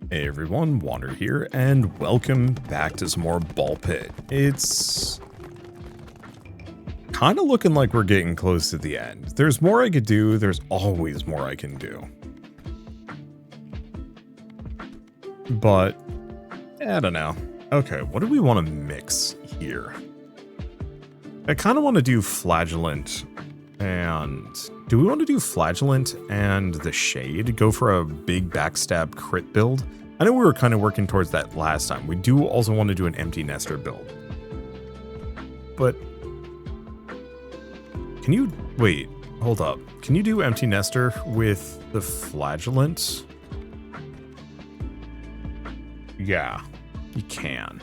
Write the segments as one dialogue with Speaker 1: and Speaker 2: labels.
Speaker 1: Hey everyone, Wander here, and welcome back to some more Ball Pit. It's kind of looking like we're getting close to the end. There's more I could do, there's always more I can do. But, I don't know. Okay, what do we want to mix here? I kind of want to do Flagellant and... Do we want to do Flagellant and the Shade? Go for a big backstab crit build? I know we were kind of working towards that last time. We do also want to do an Empty Nester build. But... Can you... Wait, hold up. Can you do Empty Nester with the Flagellant? Yeah, you can.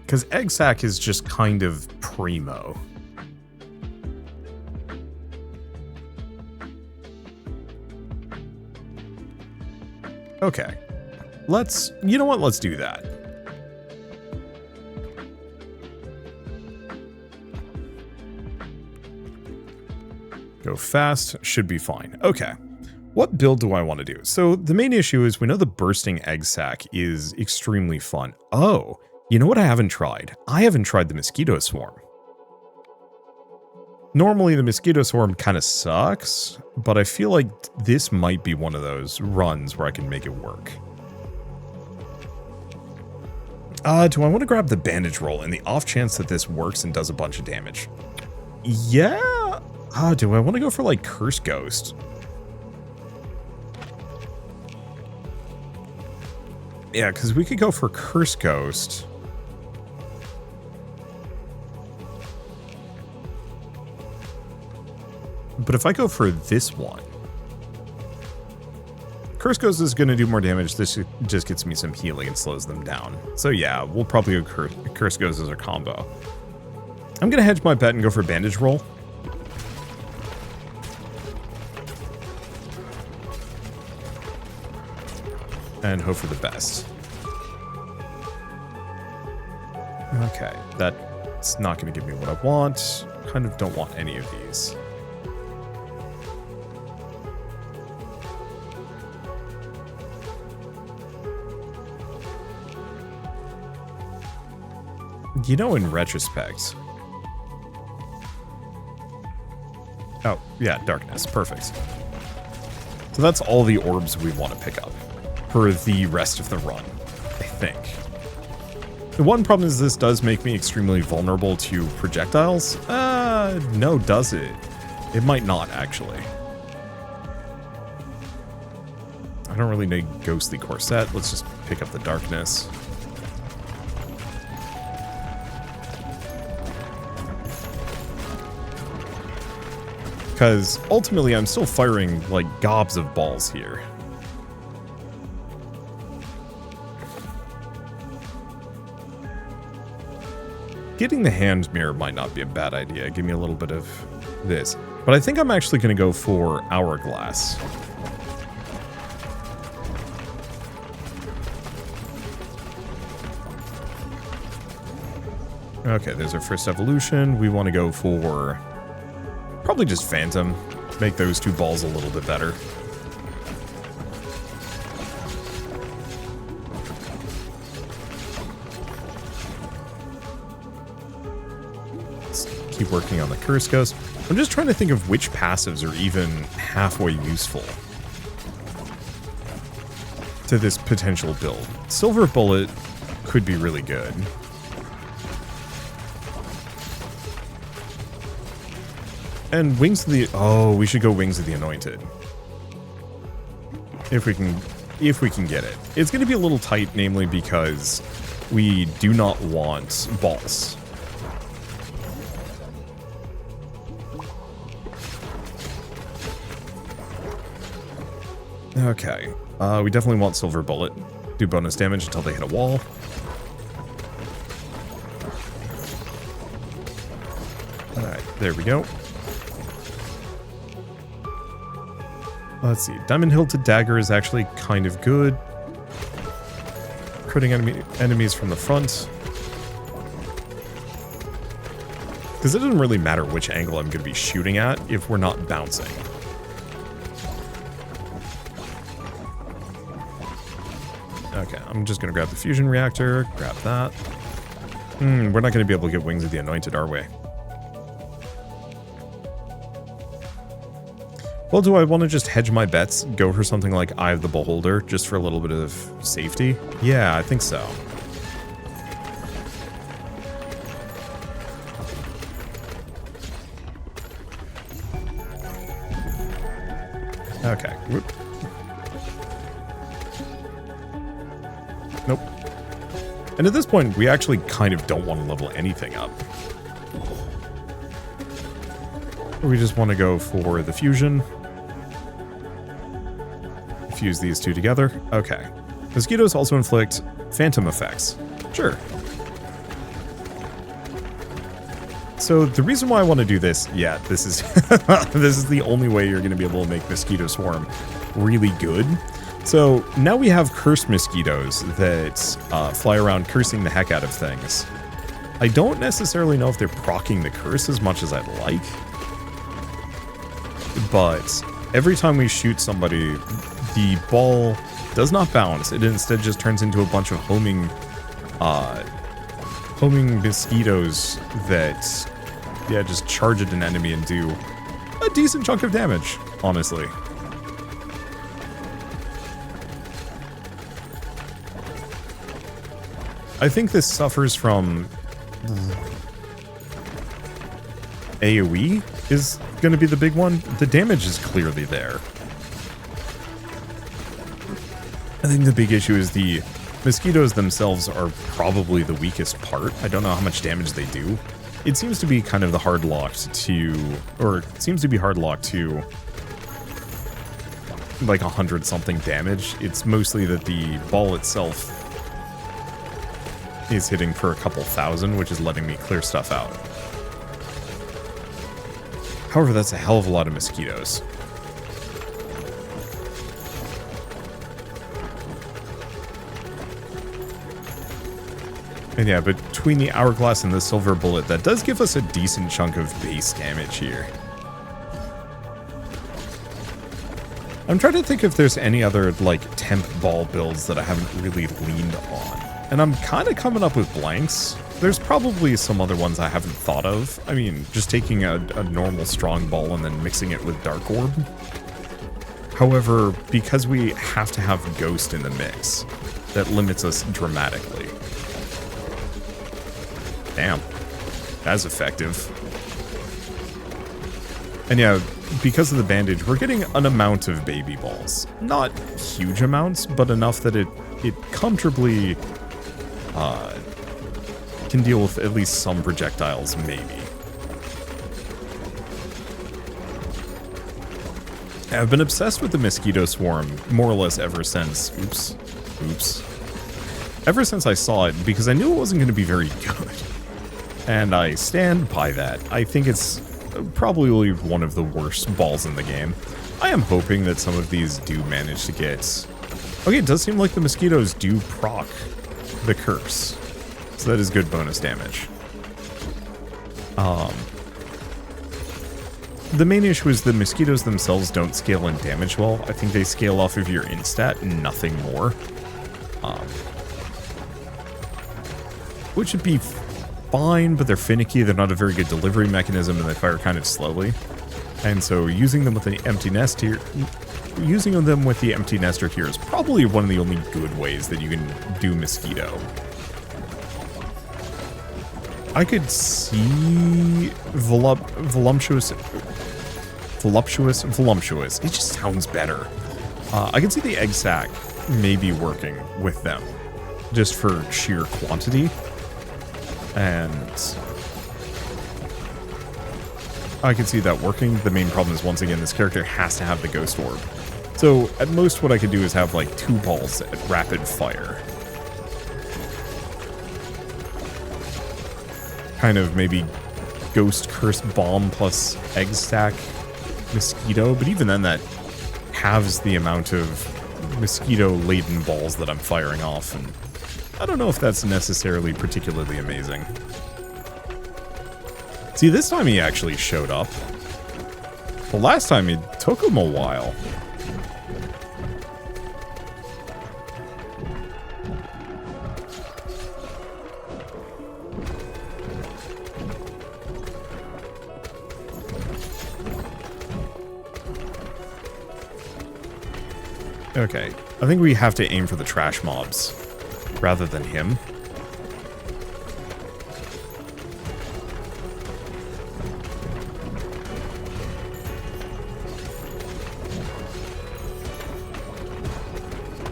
Speaker 1: Because Egg Sac is just kind of primo. Okay, you know what, let's do that. Go fast, should be fine. Okay, what build do I want to do? So the main issue is we know the bursting egg sac is extremely fun. Oh, you know what I haven't tried? I haven't tried the mosquito swarm. Normally the mosquito swarm kind of sucks, but I feel like this might be one of those runs where I can make it work. Do I want to grab the bandage roll in the off chance that this works and does a bunch of damage? Yeah. Do I want to go for like Curse Ghost? Yeah, because we could go for Curse Ghost. But if I go for this one, Curse Ghost is going to do more damage. This just gets me some healing and slows them down. So yeah, we'll probably go Curse Ghost as a combo. I'm going to hedge my bet and go for Bandage Roll. And hope for the best. Okay, that's not going to give me what I want. Kind of don't want any of these. You know, in retrospect... Oh, yeah, darkness. Perfect. So that's all the orbs we want to pick up for the rest of the run, I think. The one problem is this does make me extremely vulnerable to projectiles. No, does it? It might not, actually. I don't really need Ghostly Corset. Let's just pick up the darkness. Because ultimately I'm still firing like gobs of balls here. Getting the hand mirror might not be a bad idea. Give me a little bit of this. But I think I'm actually going to go for Hourglass. Okay, there's our first evolution. We want to go for... probably just Phantom. Make those two balls a little bit better. Let's keep working on the Curse Ghost. I'm just trying to think of which passives are even halfway useful to this potential build. Silver Bullet could be really good. And Wings of the... Oh, we should go Wings of the Anointed. If we can get it. It's going to be a little tight, namely because we do not want balls. Okay. We definitely want Silver Bullet. Do bonus damage until they hit a wall. Alright, there we go. Let's see. Diamond Hilted Dagger is actually kind of good. Critting enemies from the front. Because it doesn't really matter which angle I'm going to be shooting at if we're not bouncing. Okay, I'm just gonna grab the fusion reactor, grab that. We're not gonna be able to get Wings of the Anointed, are we? Well, do I want to just hedge my bets, go for something like Eye of the Beholder, just for a little bit of safety? Yeah, I think so. Okay. Whoop. Nope. And at this point, we actually kind of don't want to level anything up. We just want to go for the fusion. Fuse these two together. Okay. Mosquitoes also inflict phantom effects. Sure. So the reason why I want to do this, yeah, this is this is the only way you're going to be able to make Mosquito Swarm really good. So now we have cursed mosquitoes that fly around cursing the heck out of things. I don't necessarily know if they're proccing the curse as much as I'd like, but every time we shoot somebody, the ball does not bounce. It instead just turns into a bunch of homing mosquitoes that, yeah, just charge at an enemy and do a decent chunk of damage, honestly. I think this suffers from AoE is going to be the big one. The damage is clearly there. I think the big issue is the mosquitoes themselves are probably the weakest part. I don't know how much damage they do. It seems to be kind of the hard locked to, or it seems to be hard locked to like 100 something damage. It's mostly that the ball itself is hitting for a couple thousand, which is letting me clear stuff out. However, that's a hell of a lot of mosquitoes. And yeah, between the hourglass and the silver bullet, that does give us a decent chunk of base damage here. I'm trying to think if there's any other, like, temp ball builds that I haven't really leaned on. And I'm kind of coming up with blanks. There's probably some other ones I haven't thought of. I mean, just taking a normal strong ball and then mixing it with Dark Orb. However, because we have to have Ghost in the mix, that limits us dramatically. Damn, that's effective. And yeah, because of the bandage, we're getting an amount of baby balls. Not huge amounts, but enough that it comfortably can deal with at least some projectiles, maybe. I've been obsessed with the mosquito swarm more or less ever since, ever since I saw it, because I knew it wasn't going to be very good. And I stand by that. I think it's probably one of the worst balls in the game. I am hoping that some of these do manage to get... Okay, it does seem like the mosquitoes do proc the curse. So that is good bonus damage. The main issue is the mosquitoes themselves don't scale in damage well. I think they scale off of your instat and nothing more. Which would be fine, but they're finicky. They're not a very good delivery mechanism, and they fire kind of slowly. And so using them with the empty nest here, using them with the empty nester here is probably one of the only good ways that you can do mosquito. I could see voluptuous. It just sounds better. I can see the egg sac maybe working with them, just for sheer quantity. And I can see that working. The main problem is, once again, this character has to have the ghost orb. So at most what I could do is have like 2 balls at rapid fire. Kind of maybe ghost curse bomb plus egg stack mosquito, but even then that halves the amount of mosquito laden balls that I'm firing off, and I don't know if that's necessarily particularly amazing. See, this time he actually showed up. The last time it took him a while. Okay, I think we have to aim for the trash mobs rather than him.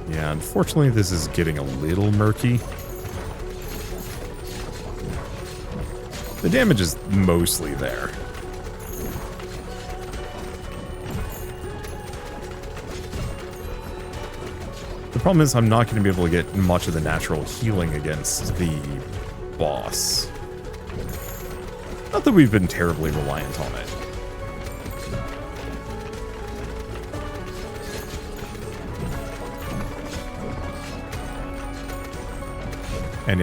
Speaker 1: Yeah, unfortunately this is getting a little murky. The damage is mostly there. The problem is I'm not going to be able to get much of the natural healing against the boss. Not that we've been terribly reliant on it. And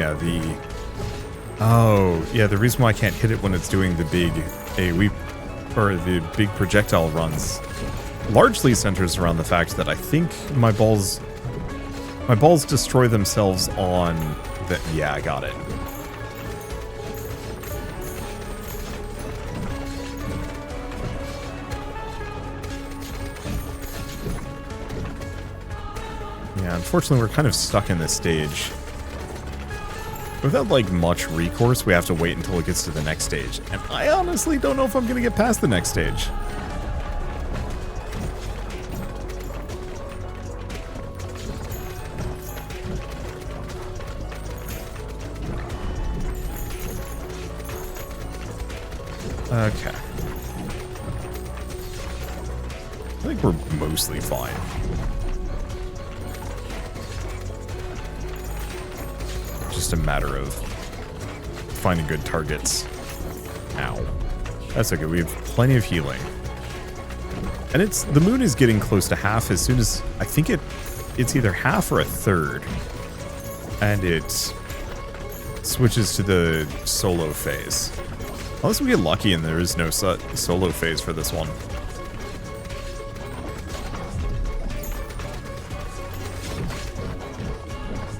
Speaker 1: yeah, the reason why I can't hit it when it's doing the big the big projectile runs largely centers around the fact that I think my balls destroy themselves on the... Yeah, I got it. Yeah, unfortunately we're kind of stuck in this stage. Without, like, much recourse, we have to wait until it gets to the next stage. And I honestly don't know if I'm going to get past the next stage. Okay. I think we're mostly fine. Just a matter of finding good targets. Ow. That's okay, we have plenty of healing. And the moon is getting close to half as soon as, I think it's either half or a third. And it switches to the solo phase. Unless we get lucky and there is no solo phase for this one.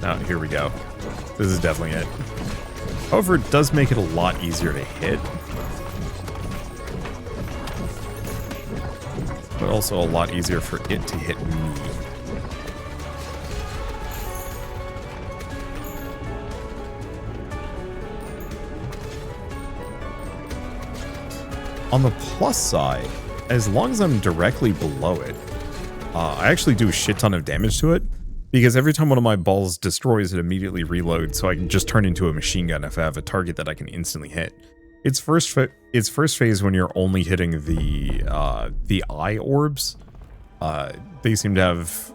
Speaker 1: Oh, here we go. This is definitely it. However, it does make it a lot easier to hit. But also a lot easier for it to hit me. On the plus side, as long as I'm directly below it, I actually do a shit ton of damage to it, because every time one of my balls destroys, it immediately reloads, so I can just turn into a machine gun if I have a target that I can instantly hit. Its first phase, when you're only hitting the eye orbs, they seem to have...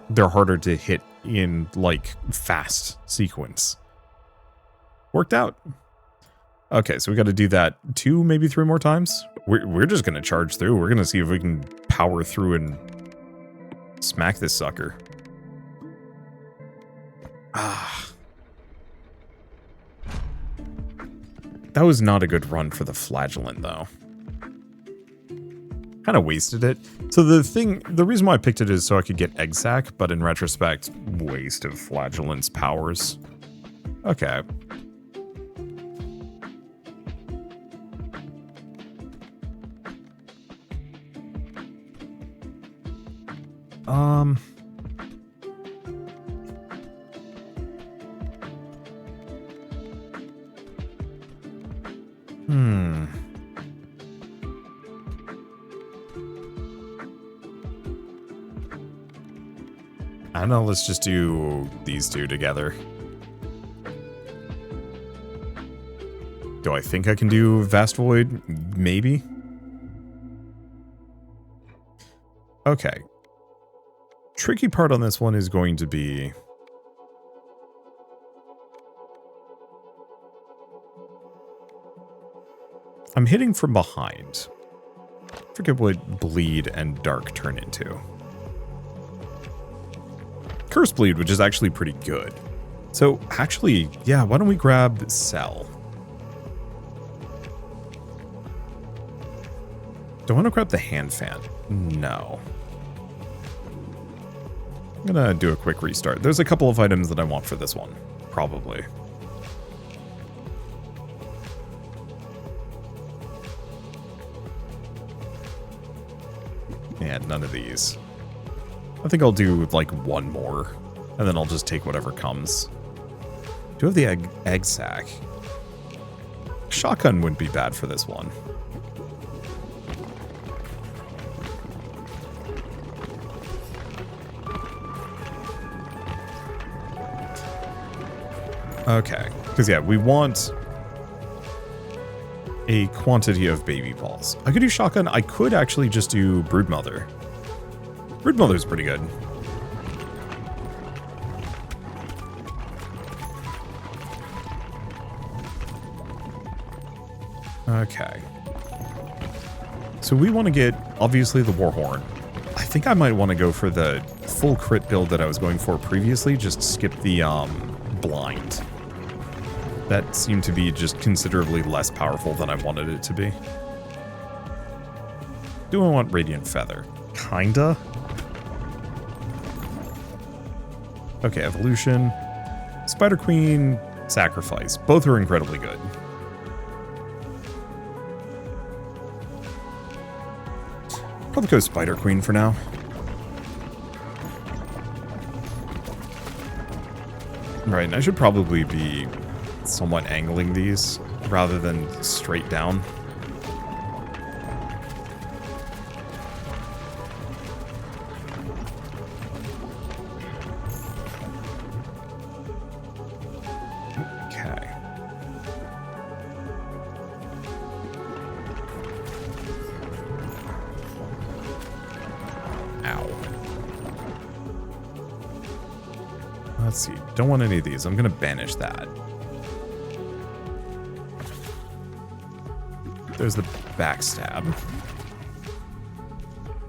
Speaker 1: They're harder to hit in, like, fast sequence. Worked out. Okay, so we got to do that 2, maybe 3 more times. We're just going to charge through. We're going to see if we can power through and smack this sucker. Ah. That was not a good run for the flagellant, though. Kind of wasted it. So the reason why I picked it is so I could get egg sac, but in retrospect, waste of flagellant's powers. Okay. I don't know, let's just do these two together. Do I think I can do Vast Void? Maybe. Okay. Tricky part on this one is going to be... I'm hitting from behind. I forget what Bleed and Dark turn into. Curse Bleed, which is actually pretty good. So, actually, yeah, why don't we grab Cell? Do I want to grab the Hand Fan? No. I'm gonna do a quick restart. There's a couple of items that I want for this one. Probably. And none of these. I think I'll do like one more, and then I'll just take whatever comes. Do have the egg sack. Shotgun wouldn't be bad for this one. Okay, because yeah, we want a quantity of baby balls. I could do shotgun. I could actually just do broodmother. Broodmother's pretty good. Okay. So we want to get, obviously, the Warhorn. I think I might want to go for the full crit build that I was going for previously. Just skip the blind. That seemed to be just considerably less powerful than I wanted it to be. Do I want Radiant Feather? Kinda. Okay, Evolution. Spider Queen, Sacrifice. Both are incredibly good. Probably go Spider Queen for now. Right, and I should probably be somewhat angling these rather than straight down. Okay. Ow. Let's see. Don't want any of these. I'm going to banish that. There's the backstab.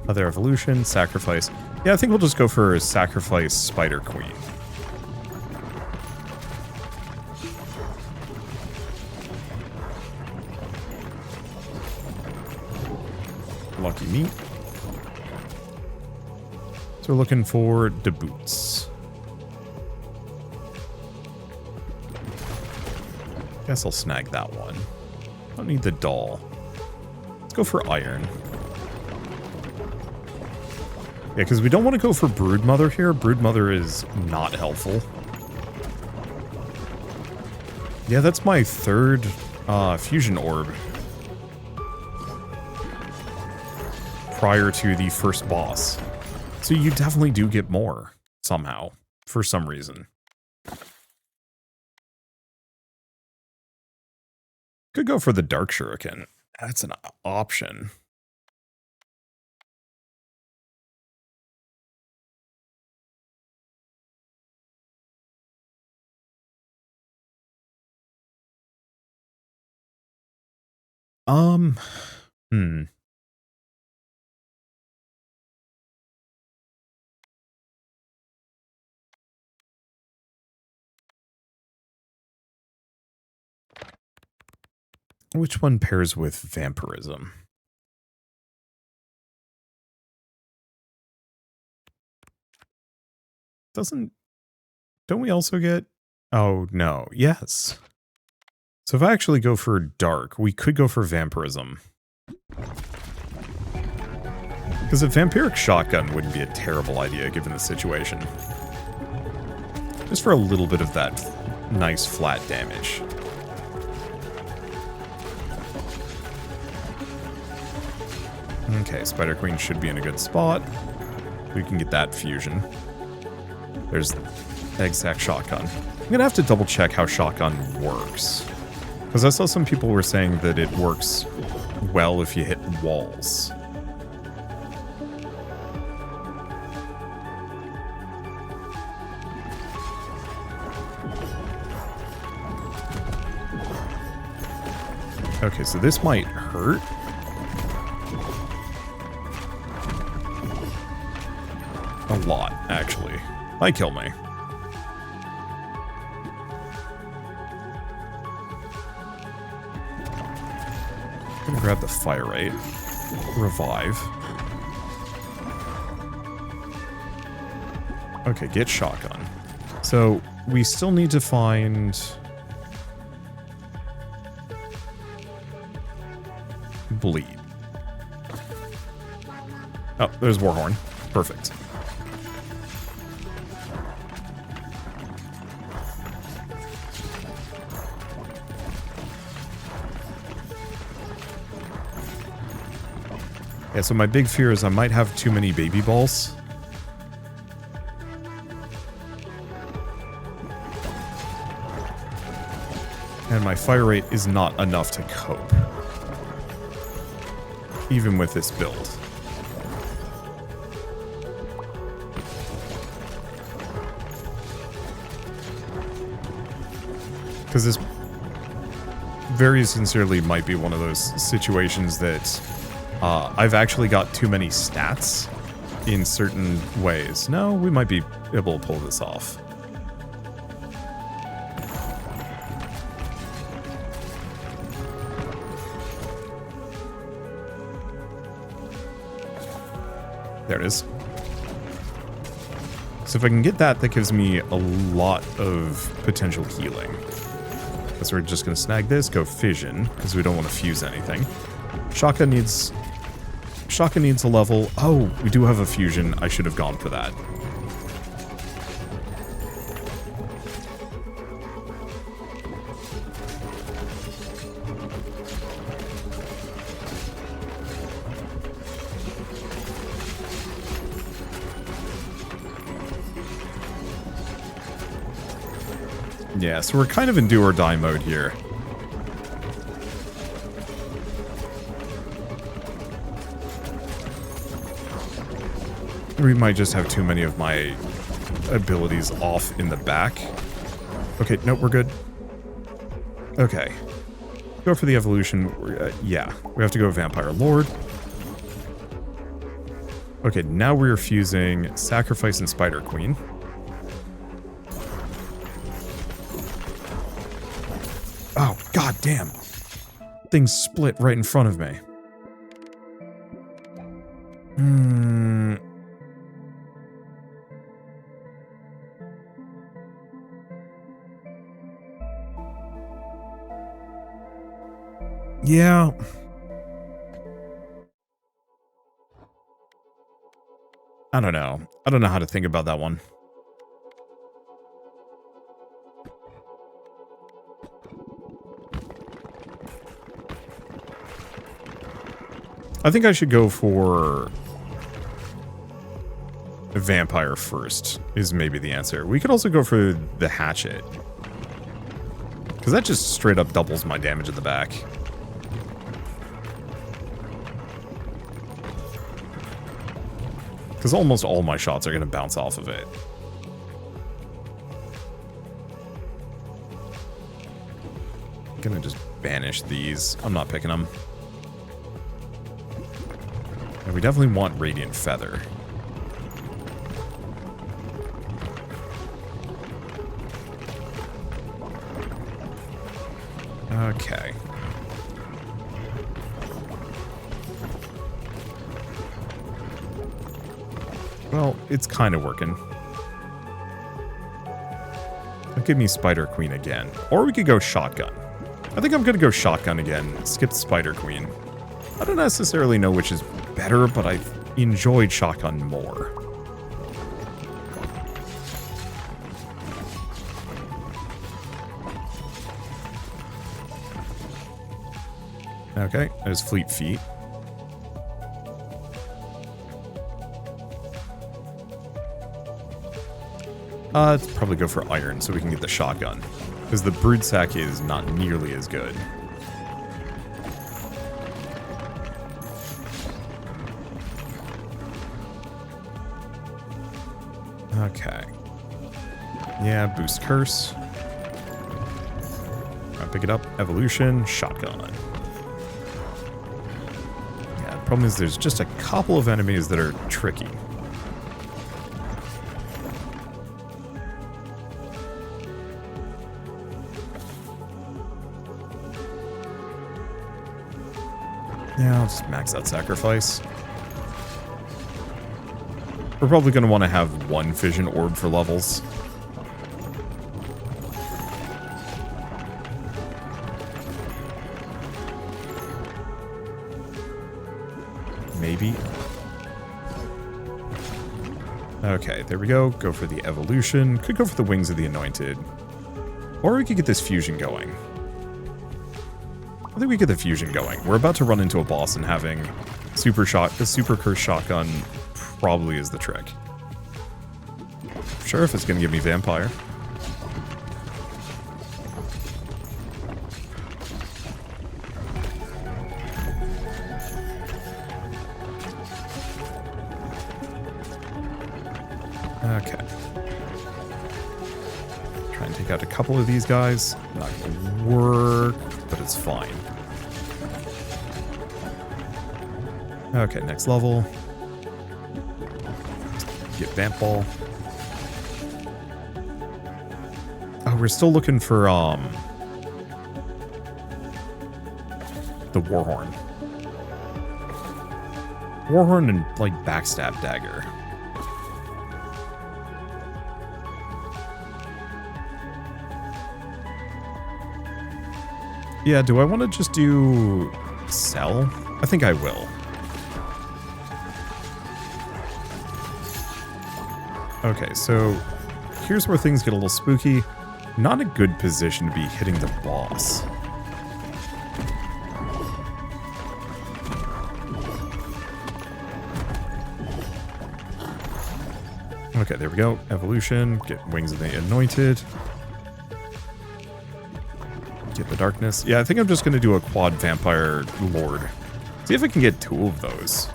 Speaker 1: Other evolution, sacrifice. Yeah, I think we'll just go for sacrifice Spider Queen. Lucky me. So we're looking for the boots. Guess I'll snag that one. Don't need the doll. Let's go for iron. Yeah, because we don't want to go for Broodmother here. Broodmother is not helpful. Yeah, that's my third fusion orb. Prior to the first boss. So you definitely do get more, somehow, for some reason. Could go for the Dark Shuriken. That's an option. Which one pairs with vampirism? Don't we also get... Oh, no. Yes. So if I actually go for dark, we could go for vampirism. Because a vampiric shotgun wouldn't be a terrible idea given the situation. Just for a little bit of that nice flat damage. Okay, Spider Queen should be in a good spot. We can get that fusion. There's Egg Sack Shotgun. I'm gonna have to double check how Shotgun works. Because I saw some people were saying that it works well if you hit walls. Okay, so this might hurt. A lot, actually. Might kill me. Gonna grab the fire rate. Revive. Okay, get shotgun. So, we still need to find... bleed. Oh, there's Warhorn. Perfect. Yeah, so my big fear is I might have too many baby balls. And my fire rate is not enough to cope. Even with this build. Because this very sincerely might be one of those situations that I've actually got too many stats in certain ways. No, we might be able to pull this off. There it is. So if I can get that, that gives me a lot of potential healing. So we're just going to snag this, go fission, because we don't want to fuse anything. Shotgun needs a level. Oh, we do have a fusion. I should have gone for that. Yeah, so we're kind of in do or die mode here. We might just have too many of my abilities off in the back. Okay, nope, we're good. Okay. Go for the evolution. Yeah, we have to go Vampire Lord. Okay, now we're fusing Sacrifice and Spider Queen. Oh, god damn. Things split right in front of me. Yeah. I don't know. I don't know how to think about that one. I think I should go for a vampire first, is maybe the answer. We could also go for the hatchet. Because that just straight up doubles my damage in the back. Because almost all my shots are going to bounce off of it. I'm going to just banish these. I'm not picking them. And we definitely want Radiant Feather. Okay. Well, it's kind of working. Don't give me Spider Queen again. Or we could go Shotgun. I think I'm going to go Shotgun again. Skip Spider Queen. I don't necessarily know which is better, but I've enjoyed Shotgun more. Okay, there's Fleet Feet. Let's probably go for Iron so we can get the Shotgun. Because the Broodsack is not nearly as good. Okay. Yeah, boost Curse. I'll pick it up. Evolution, Shotgun. Yeah, the problem is there's just a couple of enemies that are tricky. Yeah, I'll just max out Sacrifice. We're probably going to want to have one Fission Orb for levels. Maybe. Okay, there we go. Go for the Evolution. Could go for the Wings of the Anointed. Or we could get this Fusion going. I think we get the Fusion going. We're about to run into a boss and having The super curse shotgun probably is the trick. Sure, if it's gonna give me vampire. Okay. Try and take out a couple of these guys. Not gonna work, but it's fine. Okay, next level. Get vamp ball. Oh, we're still looking for the warhorn. Warhorn and like backstab dagger. Yeah, do I want to just do sell? I think I will. Okay, so here's where things get a little spooky. Not a good position to be hitting the boss. Okay, there we go. Evolution. Get Wings of the Anointed. Get the darkness. Yeah, I think I'm just going to do a quad vampire lord. See if I can get 2 of those.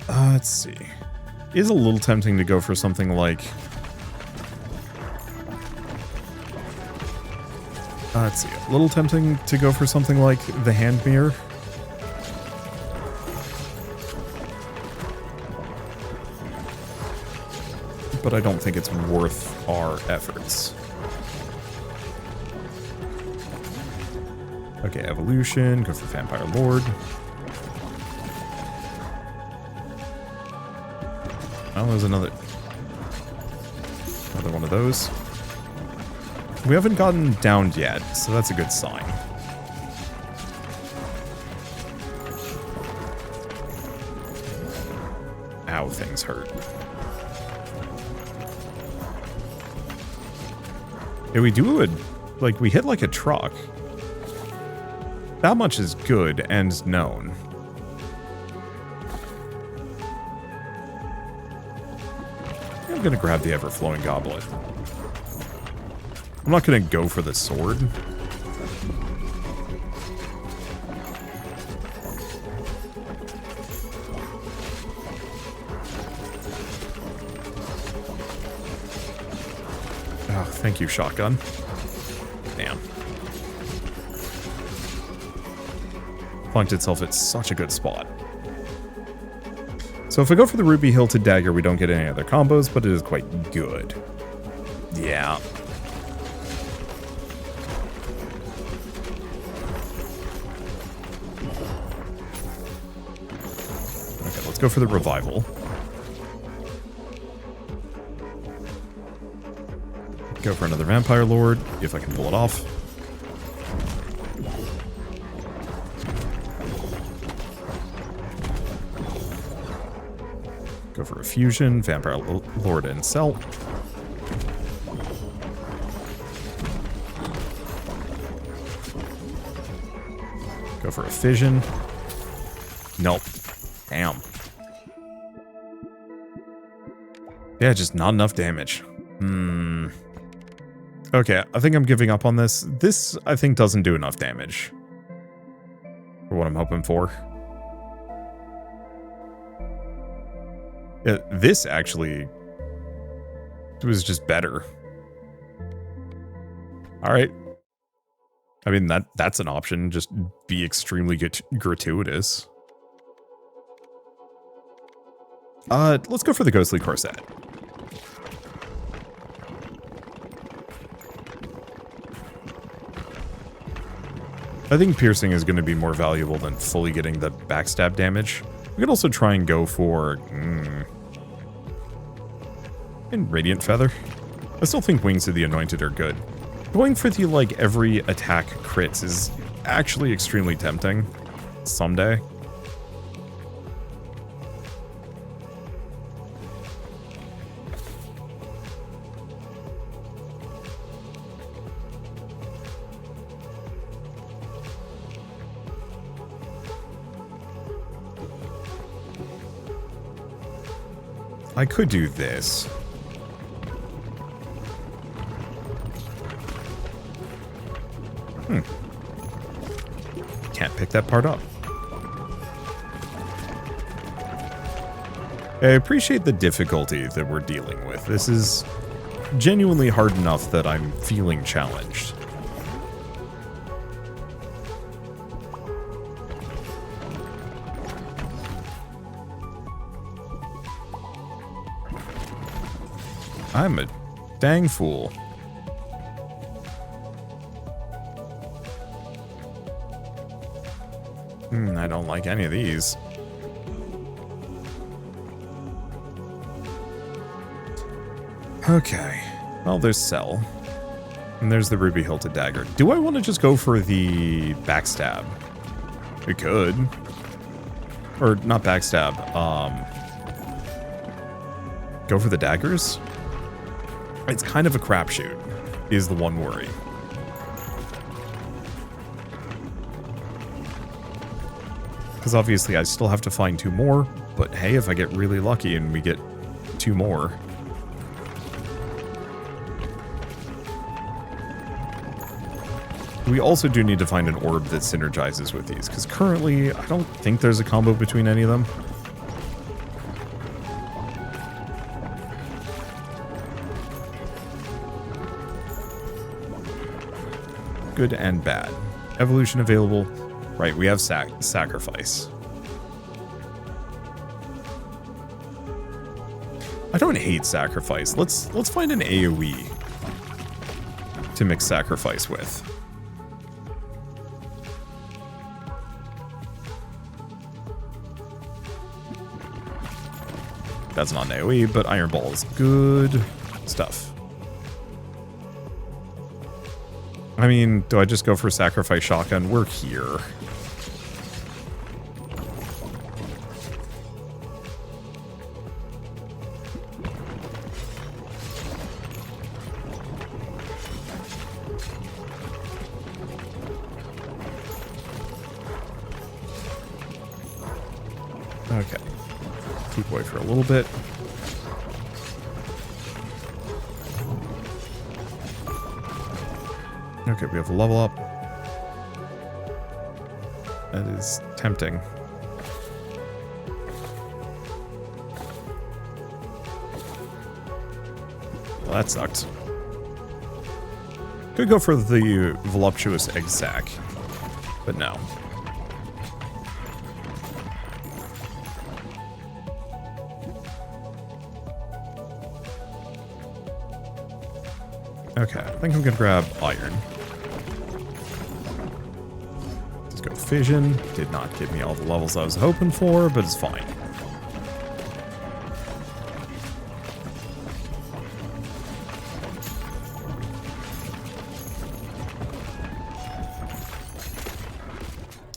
Speaker 1: Let's see. It is a little tempting to go for something like... let's see. A little tempting to go for something like the hand mirror. But I don't think it's worth our efforts. Okay, evolution. Go for Vampire Lord. Oh, there's another one of those. We haven't gotten downed yet, so that's a good sign. Ow, things hurt. Yeah, we do it, like, we hit like a truck. That much is good and known. I'm gonna grab the ever-flowing goblet. I'm not gonna go for the sword. Oh, thank you, shotgun. Damn. Plunked itself at such a good spot. So if I go for the Ruby Hilted Dagger, we don't get any other combos, but it is quite good. Yeah. Okay, let's go for the Revival. Go for another Vampire Lord, if I can pull it off. Go for a fusion, Vampire Lord and Cell. Go for a fission. Nope. Damn. Yeah, just not enough damage. Okay, I think I'm giving up on this. This, I think, doesn't do enough damage for what I'm hoping for. Yeah, this actually was just better. All right. I mean, that's an option. Just be extremely gratuitous. Let's go for the Ghostly Corset. I think piercing is going to be more valuable than fully getting the backstab damage. We could also try and go for... and Radiant Feather. I still think Wings of the Anointed are good. Going for the, like, every attack crits is actually extremely tempting. Someday. I could do this. Can't pick that part up. I appreciate the difficulty that we're dealing with. This is genuinely hard enough that I'm feeling challenged. I'm a dang fool. I don't like any of these. Okay. Well, there's Cell. And there's the ruby hilted dagger. Do I want to just go for the backstab? We could. Or not backstab. Go for the daggers? It's kind of a crapshoot, is the one worry. Because obviously I still have to find 2 more, but hey, if I get really lucky and we get 2 more. We also do need to find an orb that synergizes with these, because currently I don't think there's a combo between any of them. Good and bad. Evolution available. Right, we have sacrifice. I don't hate sacrifice. Let's find an AoE to mix sacrifice with. That's not an AoE, but Iron Ball is good stuff. I mean, do I just go for sacrifice shotgun? We're here. Okay. Keep away for a little bit. Okay, we have a level up. That is tempting. Well, that sucked. Could go for the voluptuous egg sack, but no. Okay, I think I'm gonna grab iron. Let's go fission. Did not give me all the levels I was hoping for, but it's fine.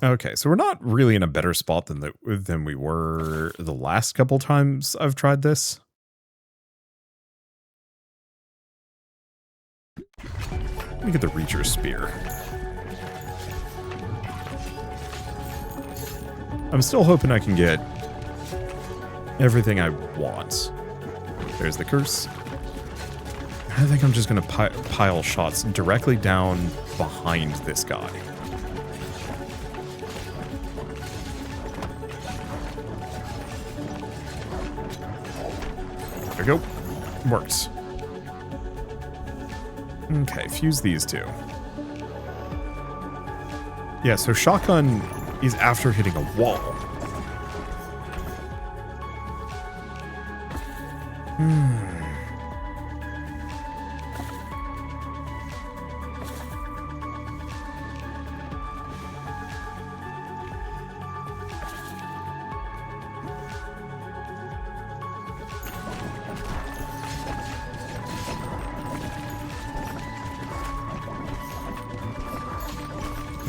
Speaker 1: Okay, so we're not really in a better spot than we were the last couple times I've tried this. Let me get the Reacher's Spear. I'm still hoping I can get everything I want. There's the curse. I think I'm just going to pile shots directly down behind this guy. There we go. Works. Okay, fuse these two. Yeah, so shotgun is after hitting a wall.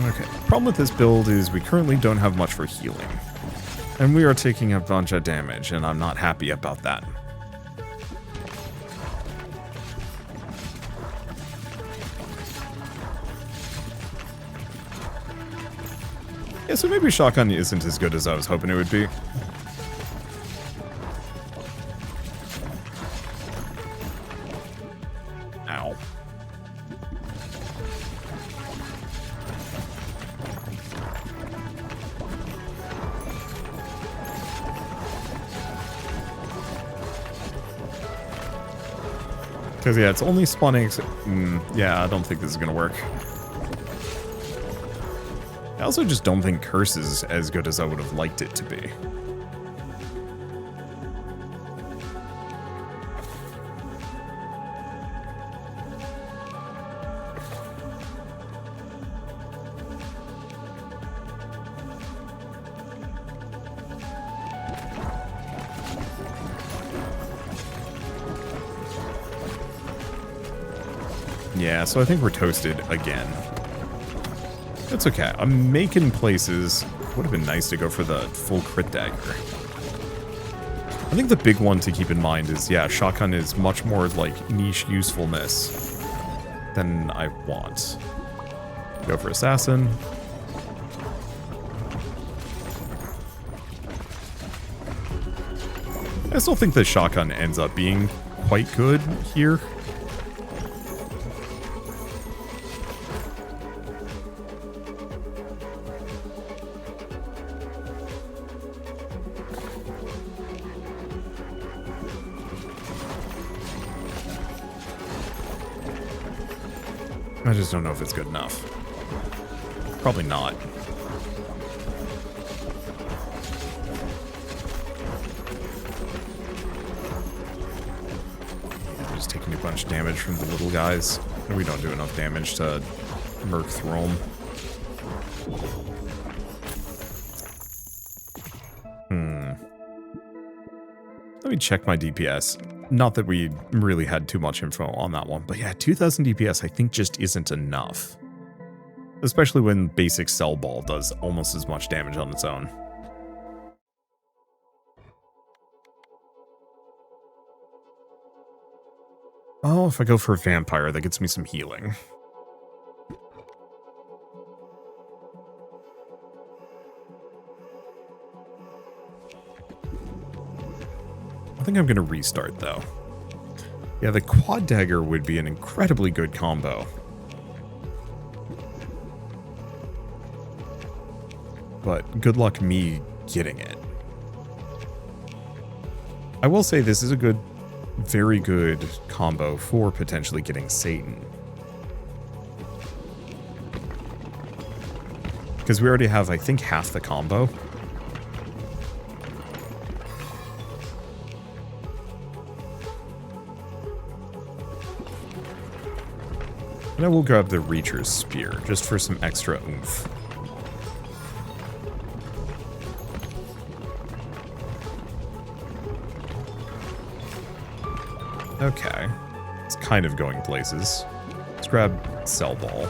Speaker 1: Okay, problem with this build is we currently don't have much for healing. And we are taking a bunch of damage, and I'm not happy about that. Yeah, so maybe shotgun isn't as good as I was hoping it would be. Because, yeah, it's only spawning... yeah, I don't think this is going to work. I also just don't think Curse is as good as I would have liked it to be. Yeah, so I think we're toasted again. That's okay. I'm making places. Would have been nice to go for the full crit dagger. I think the big one to keep in mind is, yeah, shotgun is much more like niche usefulness than I want. Go for assassin. I still think the shotgun ends up being quite good here. I just don't know if it's good enough. Probably not. We're just taking a bunch of damage from the little guys. We don't do enough damage to murk through them. Let me check my DPS. Not that we really had too much info on that one, but yeah, 2000 DPS I think just isn't enough. Especially when basic Cell Ball does almost as much damage on its own. Oh, if I go for a Vampire, that gets me some healing. I think I'm going to restart, though. Yeah, the Quad Dagger would be an incredibly good combo. But good luck me getting it. I will say this is a good, very good combo for potentially getting Satan. Because we already have, I think, half the combo. And I will grab the Reacher's Spear, just for some extra oomph. Okay. It's kind of going places. Let's grab Cell Ball.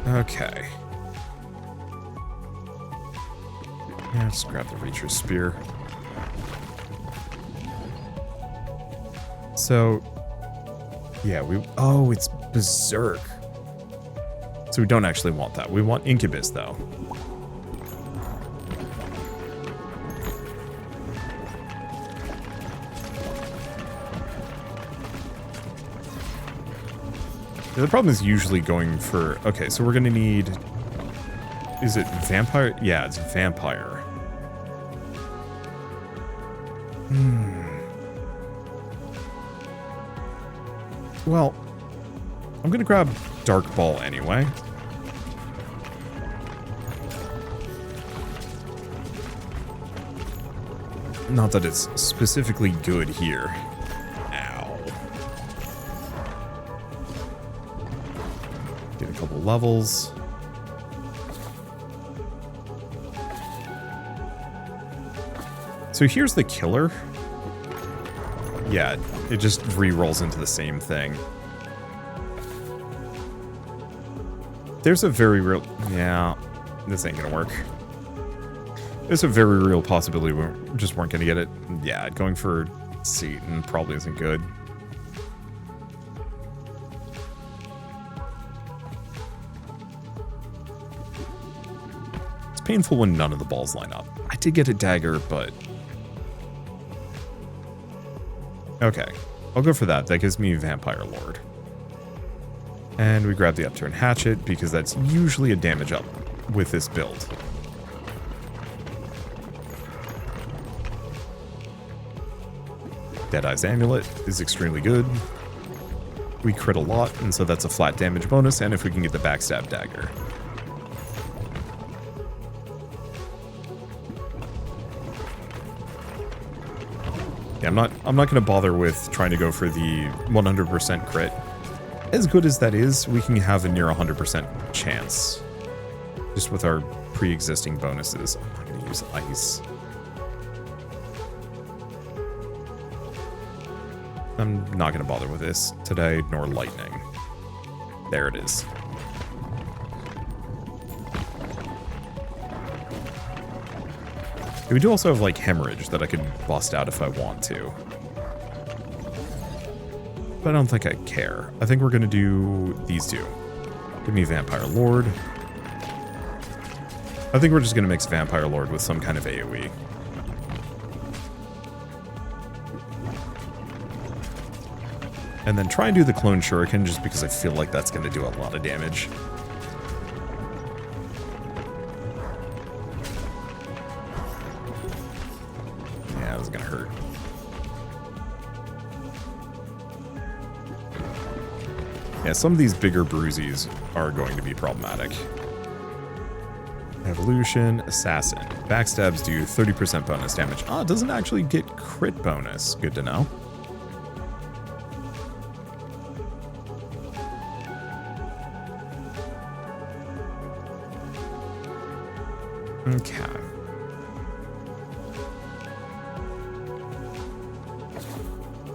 Speaker 1: Okay. Yeah, let's grab the Reacher's Spear. So, yeah, oh, it's Berserk. So we don't actually want that. We want Incubus, though. The problem is usually going for... Okay, so we're going to need... Is it Vampire? Yeah, it's Vampire. Well, I'm going to grab Dark Ball anyway. Not that it's specifically good here. Ow. Get a couple levels. So here's the killer. Yeah, it just re-rolls into the same thing. There's a very real... Yeah, this ain't gonna work. There's a very real possibility we just weren't gonna get it. Yeah, going for Satan probably isn't good. It's painful when none of the balls line up. I did get a dagger, but... Okay, I'll go for that. That gives me Vampire Lord. And we grab the upturn hatchet because that's usually a damage up with this build. Deadeye's Amulet is extremely good. We crit a lot, and so that's a flat damage bonus, and if we can get the backstab dagger. Yeah, I'm not gonna bother with trying to go for the 100% crit. As good as that is, we can have a near 100% chance. Just with our pre-existing bonuses. I'm not gonna use ice. I'm not going to bother with this today, nor lightning. There it is. We do also have, like, hemorrhage that I could bust out if I want to. But I don't think I care. I think we're going to do these two. Give me Vampire Lord. I think we're just going to mix Vampire Lord with some kind of AoE. And then try and do the Clone Shuriken just because I feel like that's going to do a lot of damage. Yeah, this is going to hurt. Yeah, some of these bigger bruisies are going to be problematic. Evolution, Assassin. Backstabs do 30% bonus damage. Ah, it doesn't actually get crit bonus. Good to know. Okay.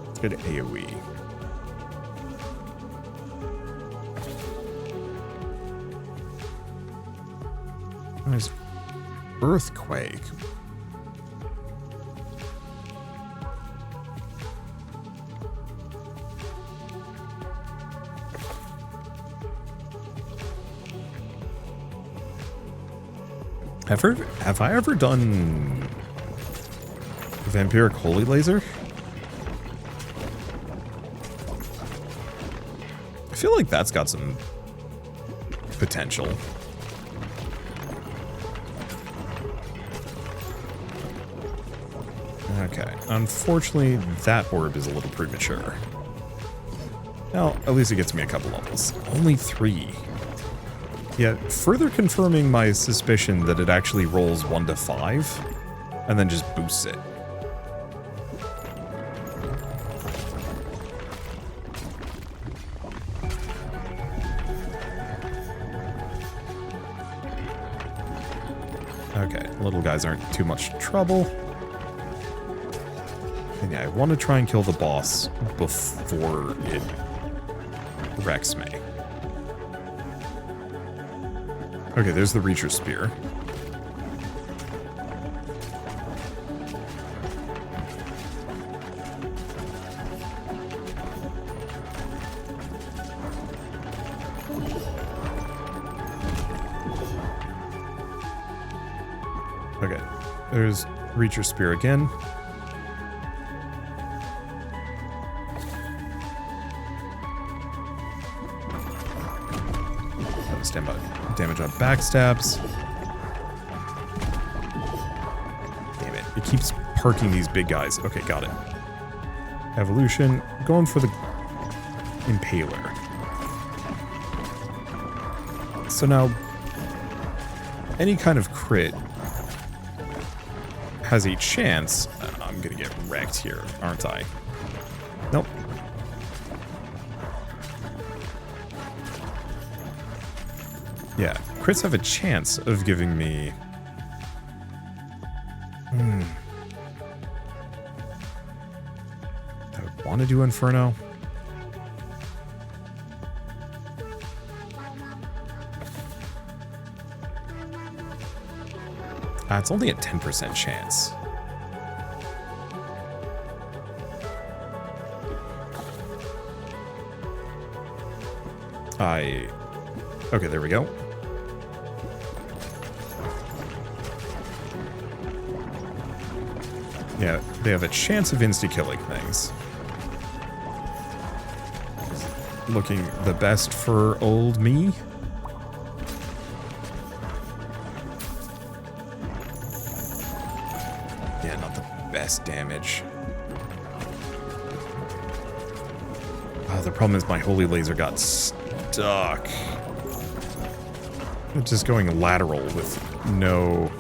Speaker 1: Let's go to AoE. There's Earthquake. Have I ever done Vampiric Holy Laser? I feel like that's got some potential. Okay, unfortunately, that orb is a little premature. Well, at least it gets me a couple levels. Only 3. Yet, further confirming my suspicion that it actually rolls 1 to 5, and then just boosts it. Okay, little guys aren't too much trouble. And yeah, I want to try and kill the boss before it wrecks me. Okay, there's the Reacher Spear. Okay, there's Reacher Spear again. Stand by. Damage on backstabs. Damn it. It keeps parking these big guys. Okay, got it. Evolution. Going for the Impaler. So now, any kind of crit has a chance. I'm going to get wrecked here, aren't I? Nope. Yeah, crits have a chance of giving me... Do I want to do Inferno? It's only a 10% chance. Okay, there we go. Yeah, they have a chance of insta-killing things. looking the best for old me. Yeah, not the best damage. Oh, the problem is my holy laser got stuck. It's just going lateral with no...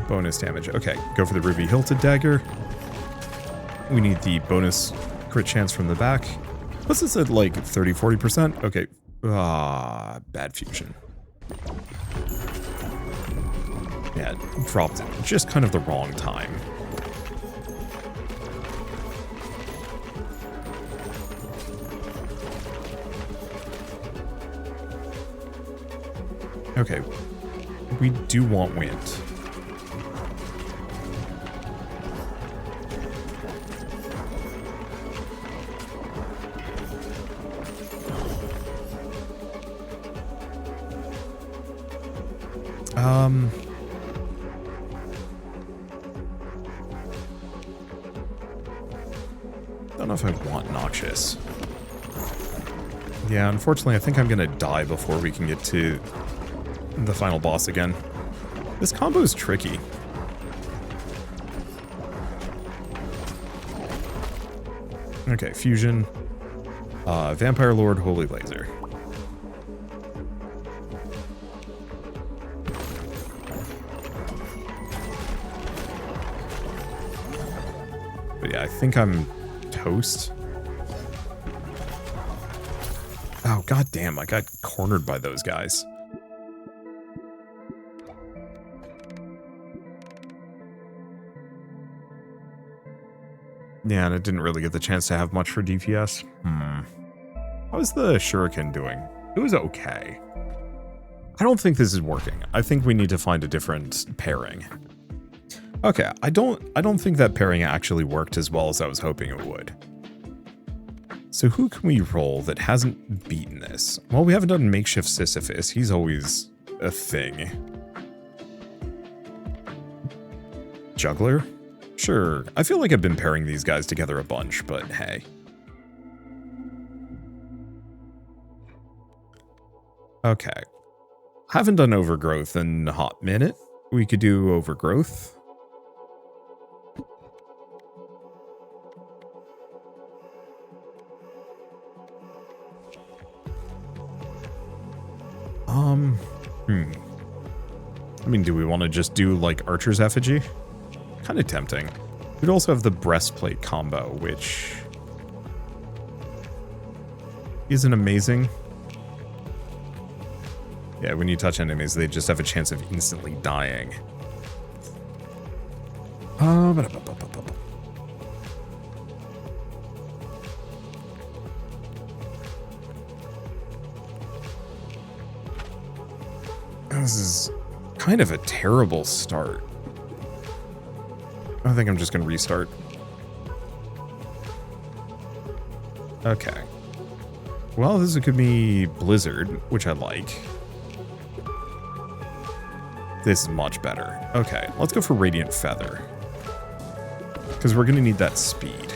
Speaker 1: bonus damage. Okay, go for the ruby hilted dagger. We need the bonus crit chance from the back. What's this at like 30-40%? Okay. Bad fusion. Yeah, dropped it. Just kind of the wrong time. Okay. We do want wind. Don't know if I want Noxious. Yeah, unfortunately, I think I'm gonna die before we can get to the final boss again. This combo is tricky. Okay, fusion. Vampire Lord, Holy Laser. But yeah, I think I'm toast. Oh, goddamn, I got cornered by those guys. Yeah, and it didn't really get the chance to have much for DPS. How was the shuriken doing? It was okay. I don't think this is working. I think we need to find a different pairing. Okay, I don't think that pairing actually worked as well as I was hoping it would. So who can we roll that hasn't beaten this? Well, we haven't done Makeshift Sisyphus. He's always a thing. Juggler? Sure. I feel like I've been pairing these guys together a bunch, but hey. Okay. Haven't done Overgrowth in a hot minute. We could do Overgrowth. I mean, do we want to just do, like, Archer's Effigy? Kind of tempting. We'd also have the Breastplate combo, which isn't amazing. Yeah, when you touch enemies, they just have a chance of instantly dying. This is kind of a terrible start. I think I'm just going to restart. Okay. Well, this could be Blizzard, which I like. This is much better. Okay, let's go for Radiant Feather. Because we're going to need that speed.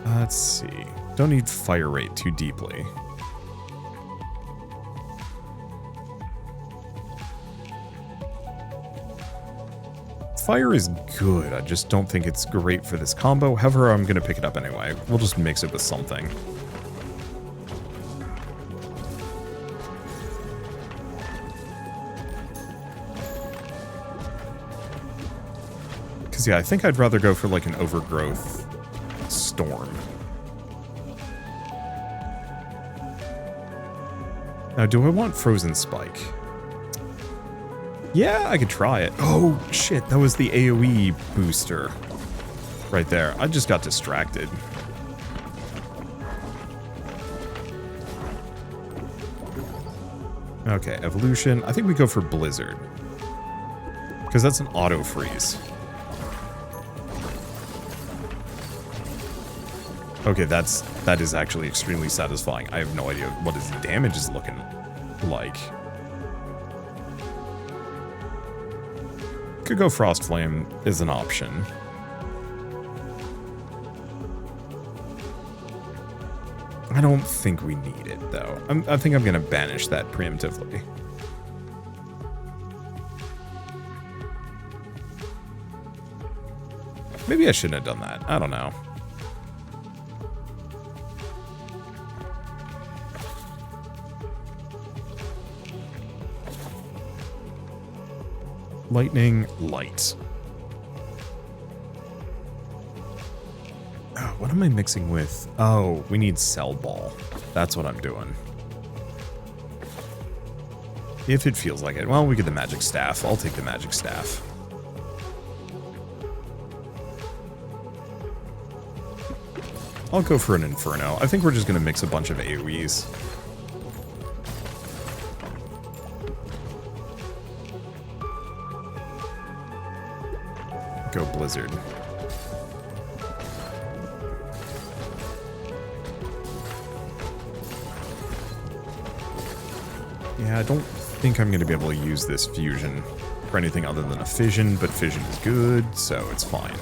Speaker 1: Let's see. Don't need Fire Rate too deeply. Fire is good, I just don't think it's great for this combo. However, I'm going to pick it up anyway. We'll just mix it with something. Because, yeah, I think I'd rather go for, like, an Overgrowth Storm. Now, do I want Frozen Spike? Yeah, I could try it. Oh, shit, that was the AoE booster right there. I just got distracted. Okay, Evolution. I think we go for Blizzard. Because that's an auto freeze. Okay, that is actually extremely satisfying. I have no idea what his damage is looking like. Could go Frost Flame is an option. I don't think we need it, though. I think I'm going to banish that preemptively. Maybe I shouldn't have done that. I don't know. Lightning, light. Oh, what am I mixing with? Oh, we need Cell Ball. That's what I'm doing. If it feels like it. Well, we get the Magic Staff. I'll take the Magic Staff. I'll go for an Inferno. I think we're just going to mix a bunch of AoEs. Go Blizzard. Yeah, I don't think I'm going to be able to use this fusion for anything other than a fission, but fission is good, so it's fine.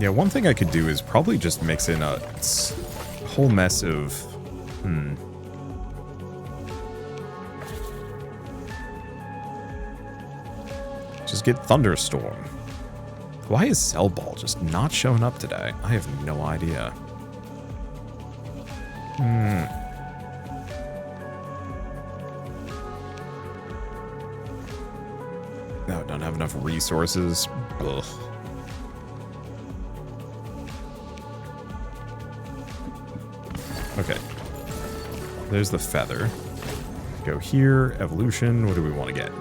Speaker 1: Yeah, one thing I could do is probably just mix in a whole mess of... Just get Thunderstorm. Why is Cell Ball just not showing up today? I have no idea. No, don't have enough resources. Ugh. Okay. There's the feather. Go here. Evolution. What do we want to get?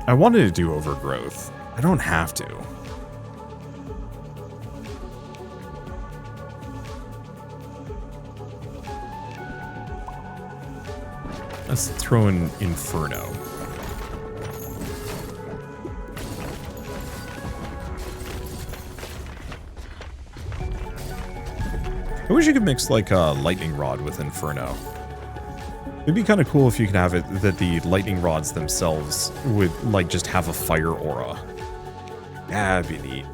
Speaker 1: I wanted to do Overgrowth. I don't have to. Let's throw in Inferno. I wish you could mix like a Lightning Rod with Inferno. It'd be kind of cool if you could have it that the lightning rods themselves would like just have a fire aura. That'd be neat.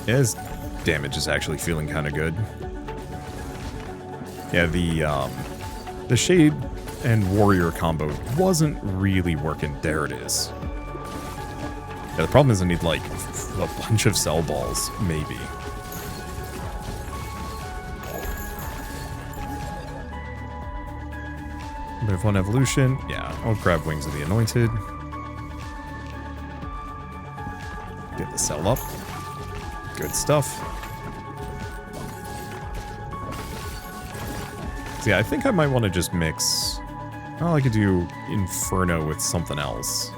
Speaker 1: Yeah, his damage is actually feeling kind of good. Yeah, the Shade and Warrior combo wasn't really working. There it is. Yeah, the problem is I need like a bunch of Cell Balls, maybe. We have one evolution. Yeah, I'll grab Wings of the Anointed. Get the cell up. Good stuff. So yeah, I think I might want to just mix... Well, I could do Inferno with something else.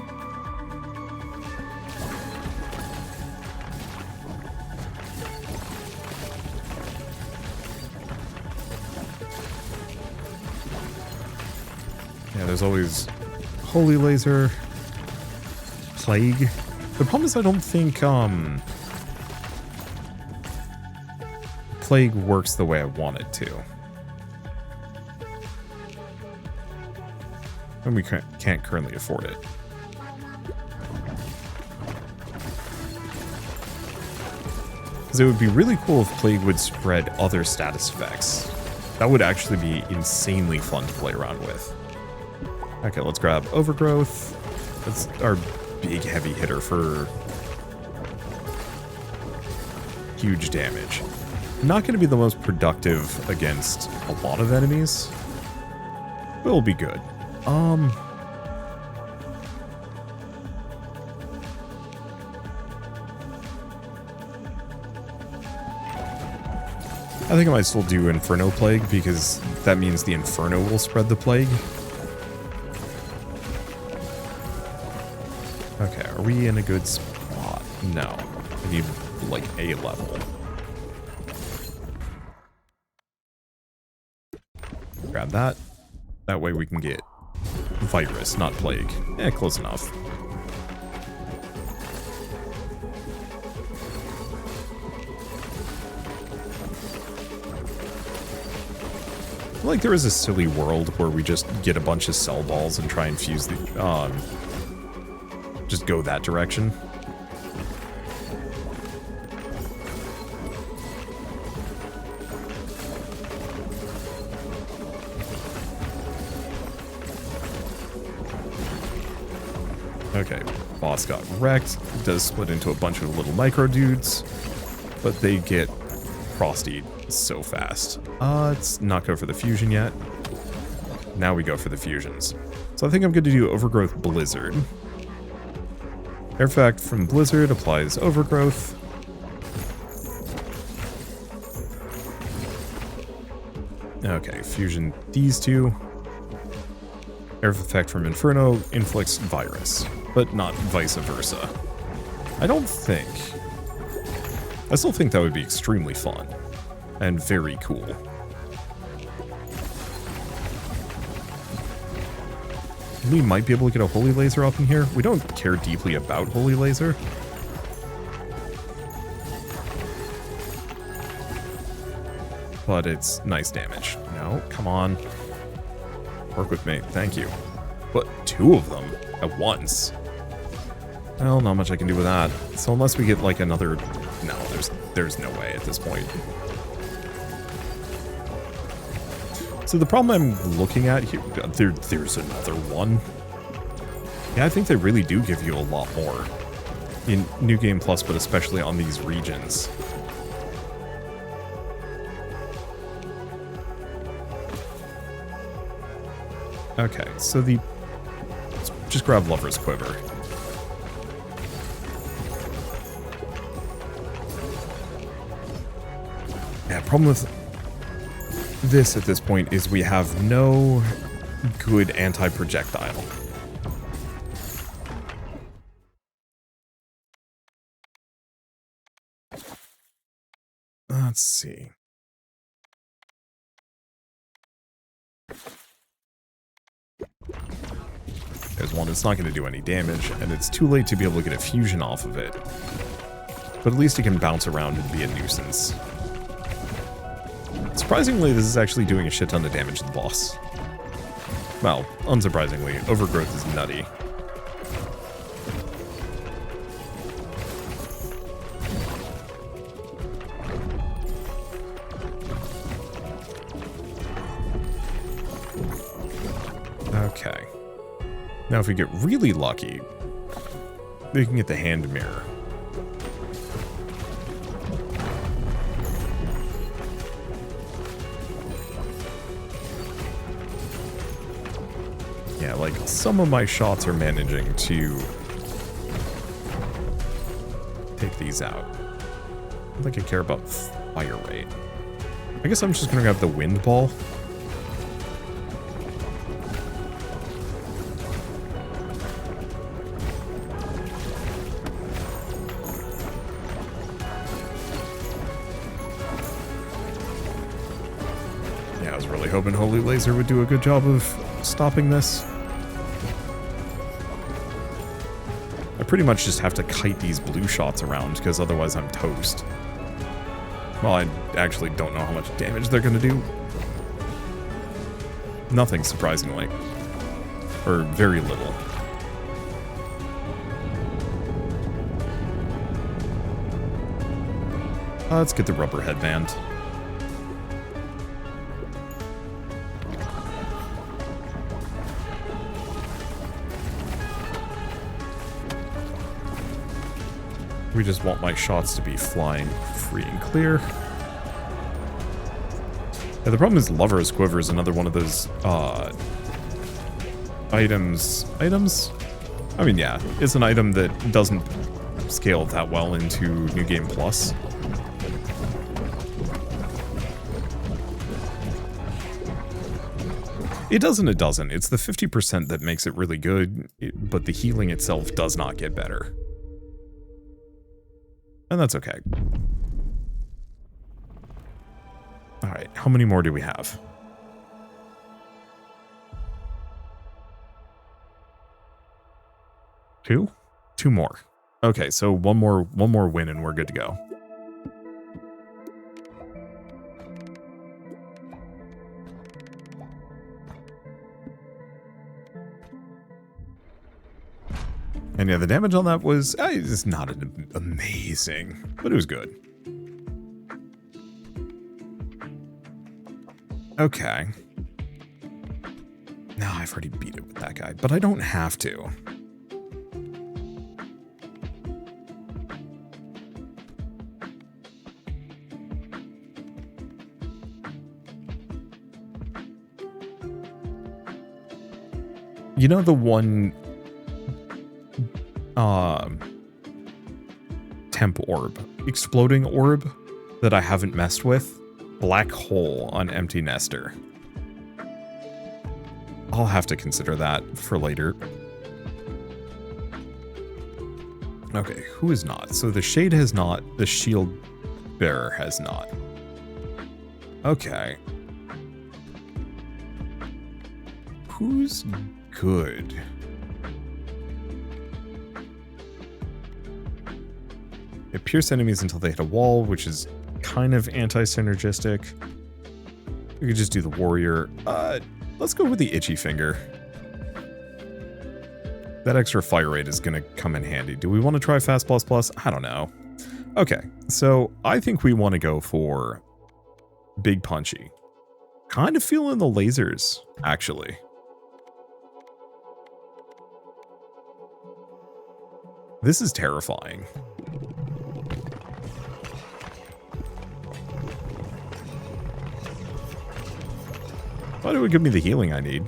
Speaker 1: Yeah, there's always Holy Laser, Plague. The problem is I don't think Plague works the way I want it to. And we can't currently afford it. Because it would be really cool if Plague would spread other status effects. That would actually be insanely fun to play around with. Okay, let's grab Overgrowth. That's our big heavy hitter for huge damage. Not going to be the most productive against a lot of enemies, but it'll be good. I think I might still do Inferno Plague, because that means the Inferno will spread the Plague. Okay, are we in a good spot? No. We need like a level. Grab that. That way we can get virus, not plague. Close enough. Like there is a silly world where we just get a bunch of cell balls and try and fuse the, just go that direction. Okay, boss got wrecked. It does split into a bunch of little micro dudes, but they get frosty so fast. Let's not go for the fusion yet. Now we go for the fusions. So I think I'm going to do Overgrowth Blizzard. Air effect from Blizzard applies Overgrowth. Okay, fusion these two. Air effect from Inferno inflicts virus, but not vice versa. I still think that would be extremely fun and very cool. We might be able to get a Holy Laser up in here. We don't care deeply about Holy Laser. But it's nice damage. No, come on. Work with me, thank you. But two of them at once. Well, not much I can do with that. So unless we get like another... No, there's no way at this point. So the problem I'm looking at here... There's another one. Yeah, I think they really do give you a lot more in New Game Plus, but especially on these regions. Okay, so let's just grab Lover's Quiver. Yeah, problem with this at this point is we have no good anti-projectile. Let's see. There's one that's not going to do any damage, and it's too late to be able to get a fusion off of it. But at least it can bounce around and be a nuisance. Surprisingly, this is actually doing a shit ton of damage to the boss. Well, unsurprisingly, Overgrowth is nutty. Okay. Now if we get really lucky, we can get the hand mirror. Yeah, like some of my shots are managing to take these out. I don't think I care about fire rate. I guess I'm just gonna grab the wind ball. Hoping Holy Laser would do a good job of stopping this. I pretty much just have to kite these blue shots around, because otherwise I'm toast. Well, I actually don't know how much damage they're going to do. Nothing, surprisingly. Or very little. Let's get the rubber headband. We just want my shots to be flying free and clear. Yeah, the problem is Lover's Quiver is another one of those items? I mean, yeah, it's an item that doesn't scale that well into New Game Plus. It doesn't, it doesn't. It's the 50% that makes it really good, but the healing itself does not get better. And that's okay. Alright, how many more do we have? 2? 2 more. Okay, so one more win and we're good to go. And yeah, the damage on that was it's not amazing, but it was good. Okay. No, I've already beat it with that guy, but I don't have to. You know the one temp orb, exploding orb that I haven't messed with? Black hole on empty nester. I'll have to consider that for later. Okay, who is not? So the shade has not, the shield bearer has not. Okay. Who's good? It pierce enemies until they hit a wall, which is kind of anti-synergistic. We could just do the warrior. Let's go with the itchy finger. That extra fire rate is going to come in handy. Do we want to try fast plus plus? I don't know. Okay, so I think we want to go for big punchy. Kind of feeling the lasers, actually. This is terrifying. Why do it give me the healing I need?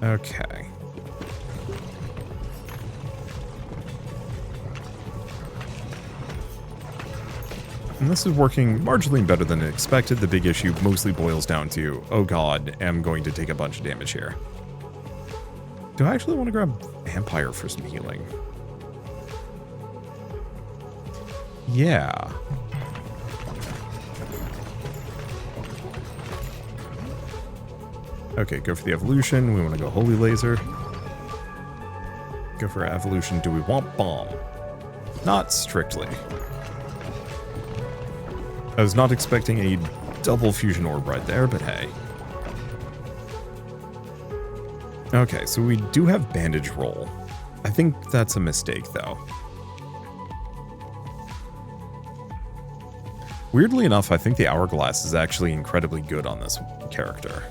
Speaker 1: Okay. And this is working marginally better than expected. The big issue mostly boils down to, oh god, I'm going to take a bunch of damage here. Do I actually want to grab Vampire for some healing? Yeah. Okay, go for the evolution. We want to go Holy Laser. Go for evolution. Do we want Bomb? Not strictly. I was not expecting a double fusion orb right there, but hey. Okay, so we do have bandage roll. I think that's a mistake, though. Weirdly enough, I think the hourglass is actually incredibly good on this character.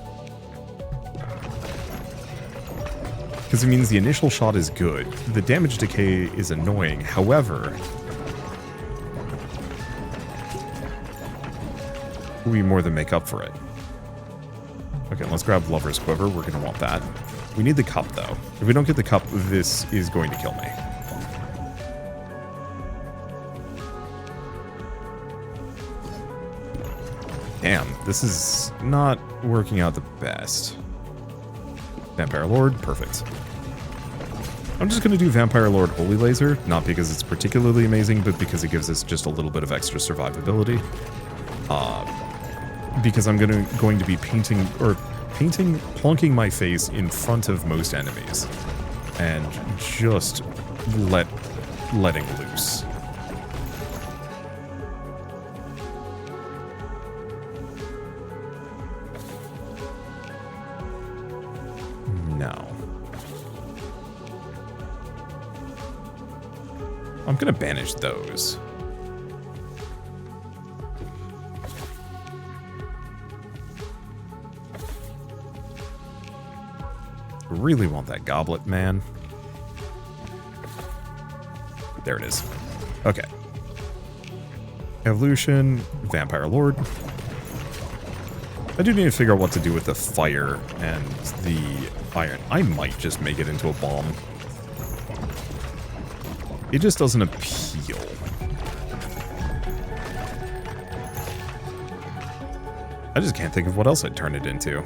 Speaker 1: Because it means the initial shot is good. The damage decay is annoying. However, we more than make up for it. Okay, let's grab Lover's Quiver. We're going to want that. We need the cup, though. If we don't get the cup, this is going to kill me. Damn, this is not working out the best. Vampire Lord, perfect. I'm just going to do Vampire Lord Holy Laser, not because it's particularly amazing, but because it gives us just a little bit of extra survivability. Because I'm going to be plunking my face in front of most enemies and just letting loose. No. I'm gonna banish those. Really want that goblet, man. There it is. Okay. Evolution, Vampire Lord. I do need to figure out what to do with the fire and the iron. I might just make it into a bomb. It just doesn't appeal. I just can't think of what else I'd turn it into.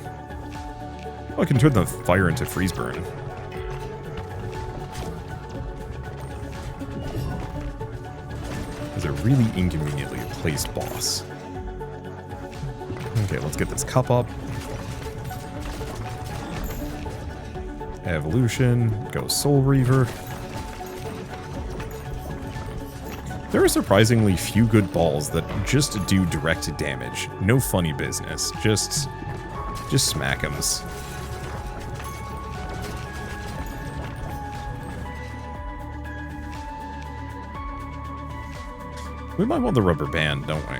Speaker 1: Oh, I can turn the fire into freeze burn. It's a really inconveniently placed boss. Okay, let's get this cup up. Evolution, go Soul Reaver. There are surprisingly few good balls that just do direct damage. No funny business. Just smack 'ems. We might want the rubber band, don't we?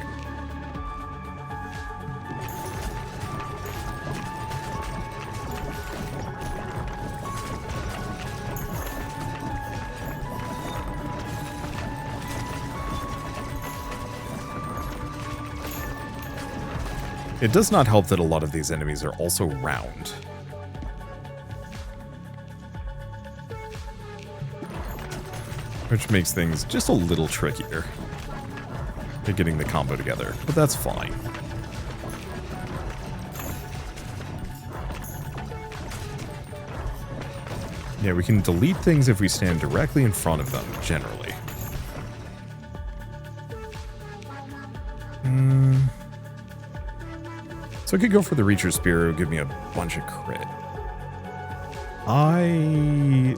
Speaker 1: It does not help that a lot of these enemies are also round. Which makes things just a little trickier at getting the combo together, but that's fine. Yeah, we can delete things if we stand directly in front of them, generally. So I could go for the Reacher Spear, it would give me a bunch of crit.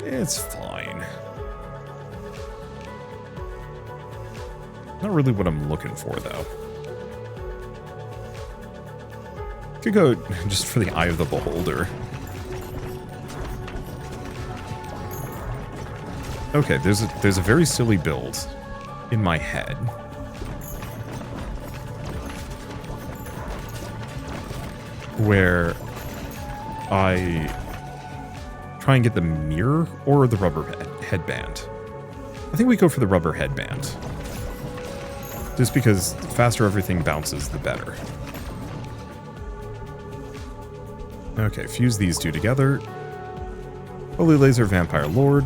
Speaker 1: It's fine. Not really what I'm looking for, though. Could go just for the Eye of the Beholder. Okay, there's a very silly build in my head. Where I try and get the mirror or the rubber headband. I think we go for the rubber headband. Just because the faster everything bounces, the better. Okay, fuse these two together. Holy Laser Vampire Lord.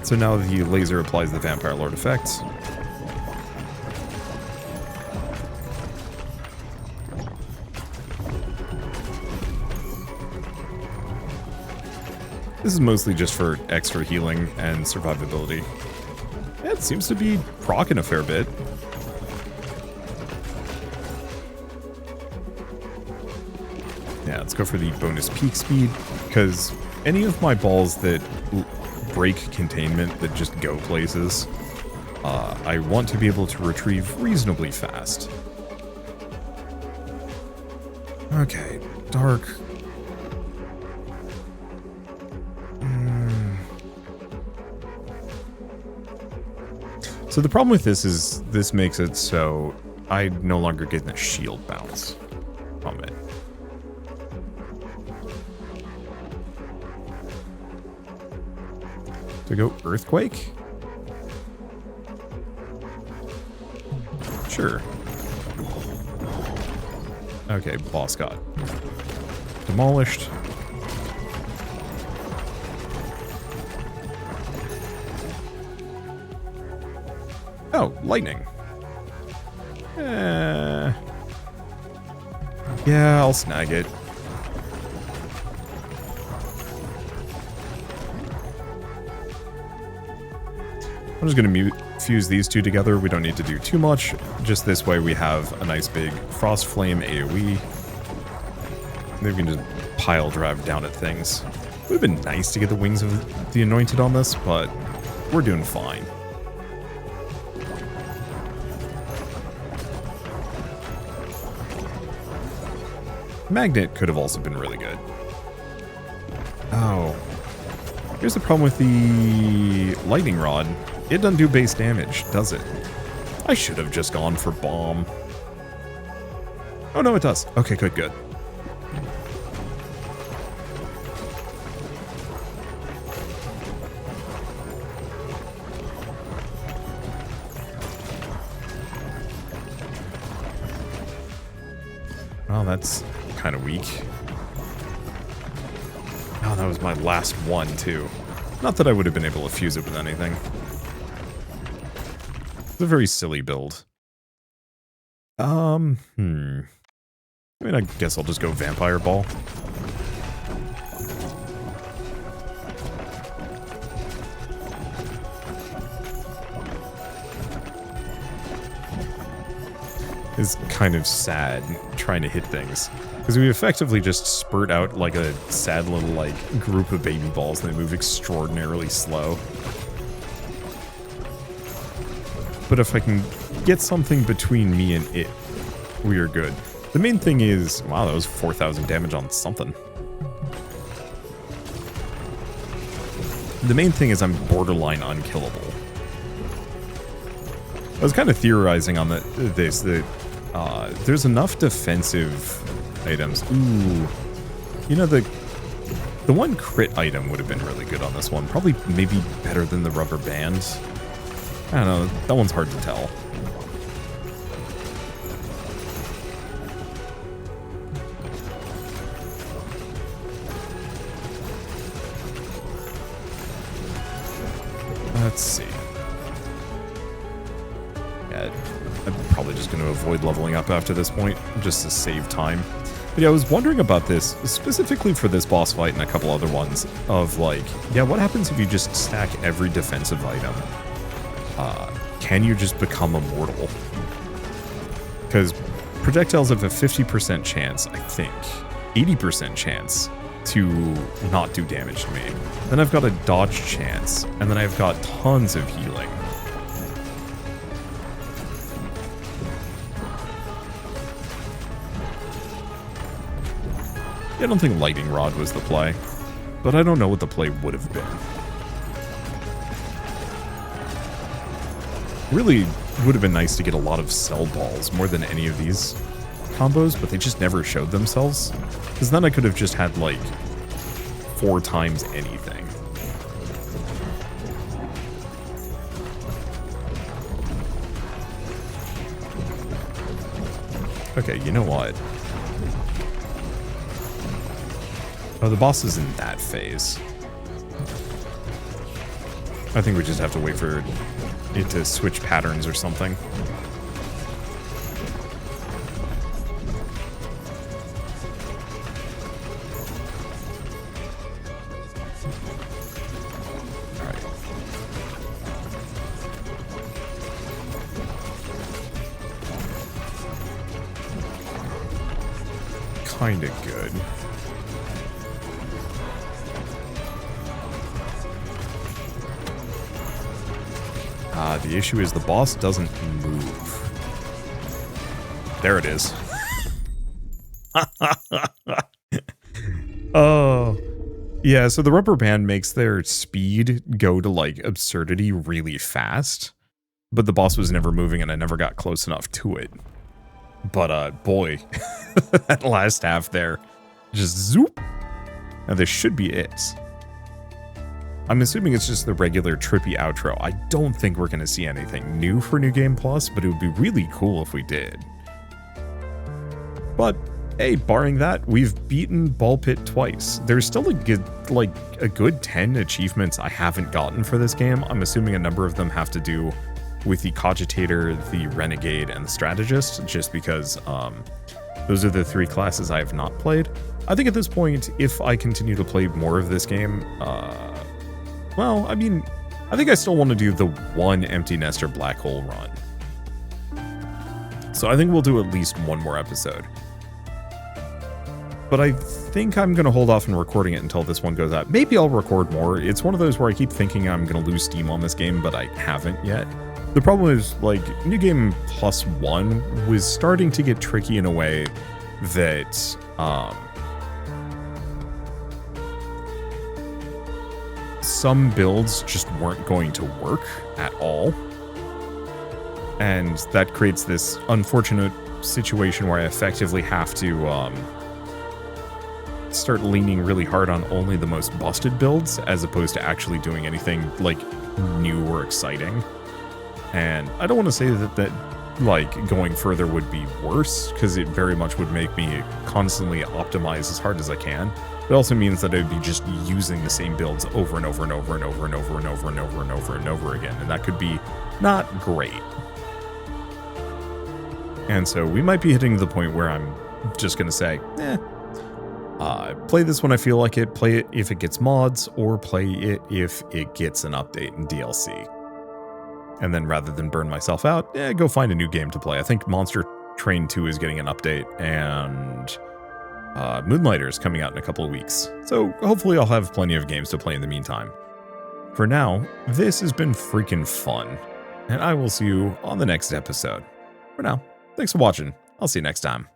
Speaker 1: So now the laser applies the Vampire Lord effect. This is mostly just for extra healing and survivability. Yeah, it seems to be proccing a fair bit. Yeah, let's go for the bonus peak speed, because any of my balls that break containment, that just go places, I want to be able to retrieve reasonably fast. Okay, dark. So the problem with this is this makes it so I no longer get the shield bounce from it. To go Earthquake? Sure. Okay, boss got demolished. Oh, lightning. Yeah, I'll snag it. I'm just going to fuse these two together. We don't need to do too much. Just this way we have a nice big Frost Flame AoE. Maybe we can just pile drive down at things. It would have been nice to get the Wings of the Anointed on this, but we're doing fine. Magnet could have also been really good. Oh. Here's the problem with the Lightning Rod. It doesn't do base damage, does it? I should have just gone for Bomb. Oh no, it does. Okay, good. Oh, that's kind of weak. Oh, that was my last one, too. Not that I would have been able to fuse it with anything. It's a very silly build. I mean, I guess I'll just go Vampire Ball. It's kind of sad trying to hit things. Because we effectively just spurt out like a sad little like group of baby balls and they move extraordinarily slow. But if I can get something between me and it, we are good. The main thing is, wow, that was 4,000 damage on something. The main thing is I'm borderline unkillable. I was kind of theorizing on this, that there's enough defensive items. Ooh. You know, the one crit item would have been really good on this one. Probably maybe better than the rubber band. I don't know, that one's hard to tell. Let's see. Yeah, I'm probably just going to avoid leveling up after this point, just to save time. But yeah, I was wondering about this, specifically for this boss fight and a couple other ones, of like, yeah, what happens if you just stack every defensive item? Can you just become immortal? Because projectiles have a 50% chance, I think, 80% chance to not do damage to me. Then I've got a dodge chance, and then I've got tons of healing. I don't think Lightning Rod was the play, but I don't know what the play would have been. Really would have been nice to get a lot of cell balls more than any of these combos, but they just never showed themselves. Because then I could have just had like 4 times anything. Okay, you know what? Oh, the boss is in that phase. I think we just have to wait for it to switch patterns or something. Alright. Kinda good. The issue is the boss doesn't move. There it is. Oh. Yeah, so the rubber band makes their speed go to, like, absurdity really fast. But the boss was never moving and I never got close enough to it. But, boy. That last half there. Just zoop. Now this should be it. I'm assuming it's just the regular trippy outro. I don't think we're going to see anything new for New Game Plus, but it would be really cool if we did. But, hey, barring that, we've beaten Ball Pit twice. There's still a good 10 achievements I haven't gotten for this game. I'm assuming a number of them have to do with the Cogitator, the Renegade, and the Strategist, just because those are the 3 classes I have not played. I think at this point, if I continue to play more of this game, well, I mean, I think I still want to do the 1 Empty Nester Black Hole run. So I think we'll do at least 1 more episode. But I think I'm going to hold off on recording it until this one goes out. Maybe I'll record more. It's one of those where I keep thinking I'm going to lose steam on this game, but I haven't yet. The problem is, like, New Game Plus 1 was starting to get tricky in a way that, some builds just weren't going to work at all. And that creates this unfortunate situation where I effectively have to start leaning really hard on only the most busted builds as opposed to actually doing anything like new or exciting. And I don't want to say that like going further would be worse, because it very much would make me constantly optimize as hard as I can. It also means that I'd be just using the same builds over and over and over and over and over and over and over and over and over again, and that could be not great. And so we might be hitting the point where I'm just going to say, play this when I feel like it, play it if it gets mods, or play it if it gets an update in DLC. And then rather than burn myself out, go find a new game to play. I think Monster Train 2 is getting an update, and Moonlighter is coming out in a couple of weeks. So hopefully I'll have plenty of games to play in the meantime. For now, this has been freaking fun, and I will see you on the next episode. For now, thanks for watching. I'll see you next time.